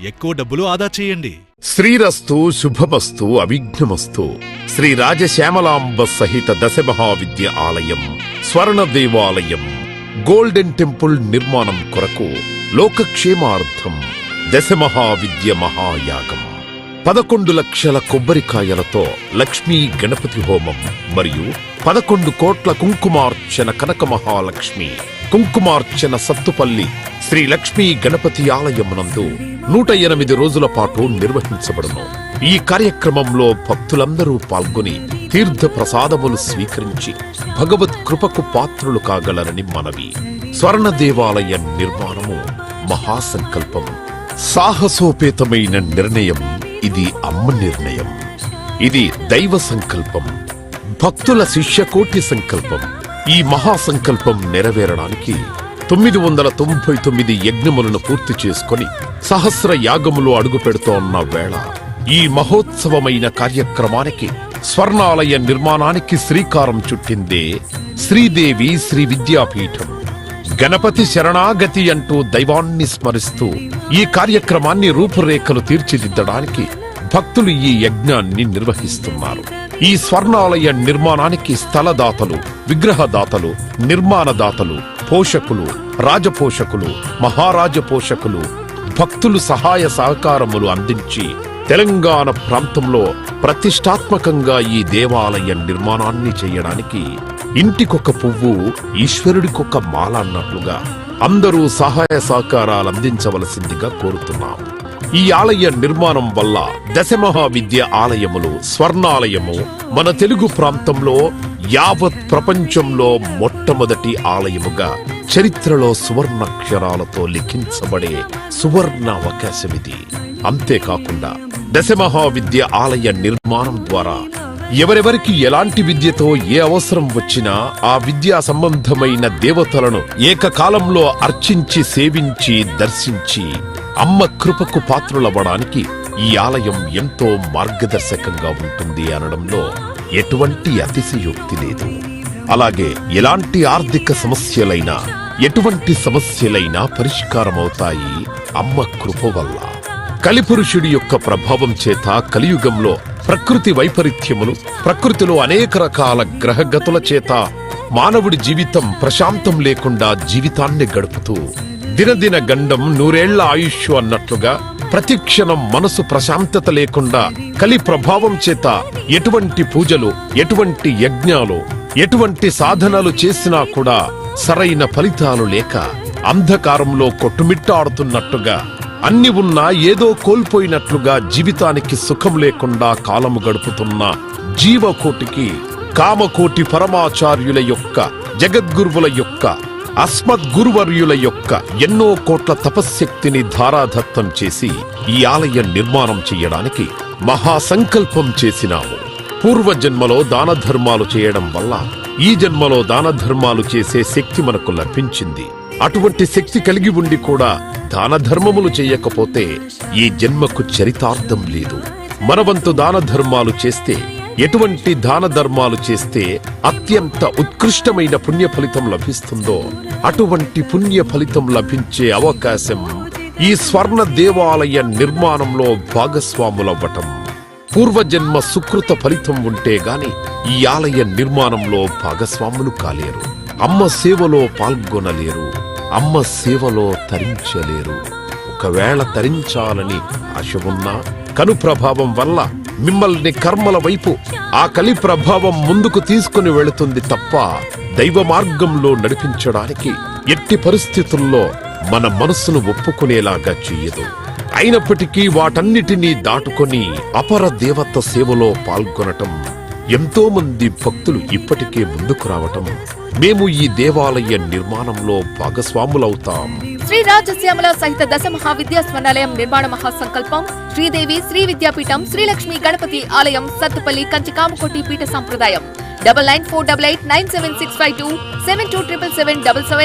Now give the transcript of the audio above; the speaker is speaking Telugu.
ఎక్కువ డబ్బులు ఆదా చేయండి. శ్రీరస్తు శుభమస్తు అవిఘ్నమస్తు. శ్రీ రాజశ్యామలాంబ సహిత దశమహావిద్య ఆలయం స్వర్ణ దేవాలయం గోల్డెన్ టెంపుల్ నిర్మాణం కొరకు లోకక్షేమార్థం దశమహావిద్య మహాయాగం 11 లక్షల కొబ్బరికాయలతో లక్ష్మీ గణపతి హోమం మరియు 11 కోట్ల కుంకుమార్చన కనక మహాలక్ష్మి కుంకుమార్చన సత్తుపల్లి శ్రీ లక్ష్మీ గణపతి ఆలయమునందు 108 రోజుల పాటు నిర్వహించబడును. ఈ కార్యక్రమంలో భక్తులందరూ పాల్గొని తీర్థ ప్రసాదములు స్వీకరించి భగవత్ కృపకు పాత్రులు కాగలరని మనవి. స్వర్ణ దేవాలయ నిర్మాణము మహాసంకల్పం, సాహసోపేతమైన నిర్ణయం. ఇది అమ్మ నిర్ణయం. ఇది దైవ సంకల్పం, భక్తుల శిష్యకోటి సంకల్పం. ఈ మహాసంకల్పం నెరవేరడానికి 999 యజ్ఞములను పూర్తి చేసుకుని సహస్ర యాగములు అడుగు పెడుతోన్న వేళ ఈ మహోత్సవమైన కార్యక్రమానికి స్వర్ణాలయ నిర్మాణానికి శ్రీకారం చుట్టిందే శ్రీదేవి శ్రీ విద్యాపీఠం. గణపతి శరణాగతి అంటూ దైవాన్ని స్మరిస్తూ ఈ కార్యక్రమాన్ని రూపురేఖలు తీర్చిదిద్దడానికి భక్తులు ఈ యజ్ఞాన్ని నిర్వహిస్తున్నారు. ఈ స్వర్ణాలయ నిర్మాణానికి స్థలదాతలు, విగ్రహదాతలు, నిర్మాణదాతలు, పోషకులు, రాజపోషకులు, మహారాజ పోషకులు, భక్తులు సహాయ సహకారములు అందించి తెలంగాణ ప్రాంతంలో ప్రతిష్టాత్మకంగా ఈ దేవాలయ నిర్మాణాన్ని చేయడానికి ఇంటికొక పువ్వు ఈశ్వరుడికొక మాల అన్నట్లుగా అందరూ సహాయ సహకారాలు అందించవలసిందిగా కోరుతున్నాం. ఈ ఆలయ నిర్మాణం వల్ల దశమహావిద్య ఆలయములు స్వర్ణాలయము మన తెలుగు ప్రాంతంలో యావత్ ప్రపంచంలో మొట్టమొదటి ఆలయముగా చరిత్రలో సువర్ణాక్షరాలతో లిఖించబడే సువర్ణ అవకాశమిది. అంతేకాకుండా దశమహావిద్య ఆలయ నిర్మాణం ద్వారా ఎవరెవరికి ఎలాంటి విద్యతో ఏ అవసరం వచ్చినా ఆ విద్యా సంబంధమైన దేవతలను ఏకకాలంలో అర్చించి సేవించి దర్శించి అమ్మ కృపకు పాత్రులవ్వడానికి ఈ ఆలయం ఎంతో మార్గదర్శకంగా ఉంటుంది అనడంలో ఎటువంటి అతిశయోక్తి లేదు. అలాగే ఎలాంటి ఆర్థిక సమస్యలైనా ఎటువంటి సమస్యలైనా పరిష్కారమవుతాయి అమ్మ కృప వల్ల. కలిపురుషుడి యొక్క ప్రభావం చేత కలియుగంలో ప్రకృతి వైపరీత్యములు, ప్రకృతిలో అనేక రకాల గ్రహగతుల చేత మానవుడి జీవితం ప్రశాంతం లేకుండా జీవితాన్ని గడుపుతూ దినదిన గండం 100 ఏళ్ల ఆయుష్ అన్నట్లుగా ప్రతిక్షణం మనసు ప్రశాంతత లేకుండా కలి ప్రభావం చేత ఎటువంటి పూజలు, ఎటువంటి యజ్ఞాలు, ఎటువంటి సాధనలు చేసినా కూడా సరైన ఫలితాలు లేక అంధకారంలో కొట్టుమిట్టాడుతున్నట్టుగా అన్ని ఉన్నా ఏదో కోల్పోయినట్లుగా జీవితానికి సుఖం లేకుండా కాలము గడుపుతున్న జీవకోటికి కామకోటి పరమాచార్యుల యొక్క, జగద్గురువుల యొక్క, అస్మద్గురువర్యుల యొక్క ఎన్నో కోట్ల తపశ్శక్తిని ధారాదత్తం చేసి ఈ ఆలయ నిర్మాణం చెయ్యడానికి మహాసంకల్పం చేసినాము. పూర్వజన్మలో దాన ధర్మాలు చేయడం వల్ల ఈ జన్మలో దాన ధర్మాలు చేసే శక్తి మనకు లభించింది. అటువంటి శక్తి కలిగి ఉండి కూడా దాన ధర్మములు చేయకపోతే ఈ జన్మకు చరితార్థం లేదు. మనవంతు దాన ధర్మాలు చేస్తే, ఎటువంటి దాన ధర్మాలు చేస్తే అత్యంత ఉత్కృష్టమైన పుణ్య ఫలితం లభిస్తుందో అటువంటి పుణ్య ఫలితం లభించే అవకాశం ఈ స్వర్ణ దేవాలయ నిర్మాణంలో భాగస్వాములవ్వటం. పూర్వజన్మ సుకృత ఫలితం ఉంటే గాని ఈ ఆలయ నిర్మాణంలో భాగస్వాములు కాలేరు. అమ్మ సేవలో పాల్గొనలేరు. అమ్మ సేవలో తరించలేరు. ఒకవేళ తరించాలని ఆశ ఉన్నా కను ప్రభావం వల్ల మిమ్మల్ని కర్మల వైపు ఆ కలి ప్రభావం ముందుకు తీసుకుని వెళుతుంది తప్ప దైవ మార్గంలో నడిపించడానికి ఎట్టి పరిస్థితుల్లో మన మనస్సును ఒప్పుకునేలాగా చెయ్యదు. అయినప్పటికీ వాటన్నిటినీ దాటుకొని అపర దేవత సేవలో పాల్గొనటం, ఎంతో మంది భక్తులు ఇప్పటికే ముందుకు రావటం, మేము ఈ దేవాలయ నిర్మాణంలో భాగస్వాములవుతాం. శ్రీ రాజశ్యామల సహిత దశ మహావిద్యా స్వర్ణాలయం నిర్మాణ మహాసంకల్పం శ్రీదేవి శ్రీ విద్యాపీఠం శ్రీ లక్ష్మీ గణపతి ఆలయం సత్తుపల్లి కంచి కామకోటి పీఠ సంప్రదాయం 9948897652 727777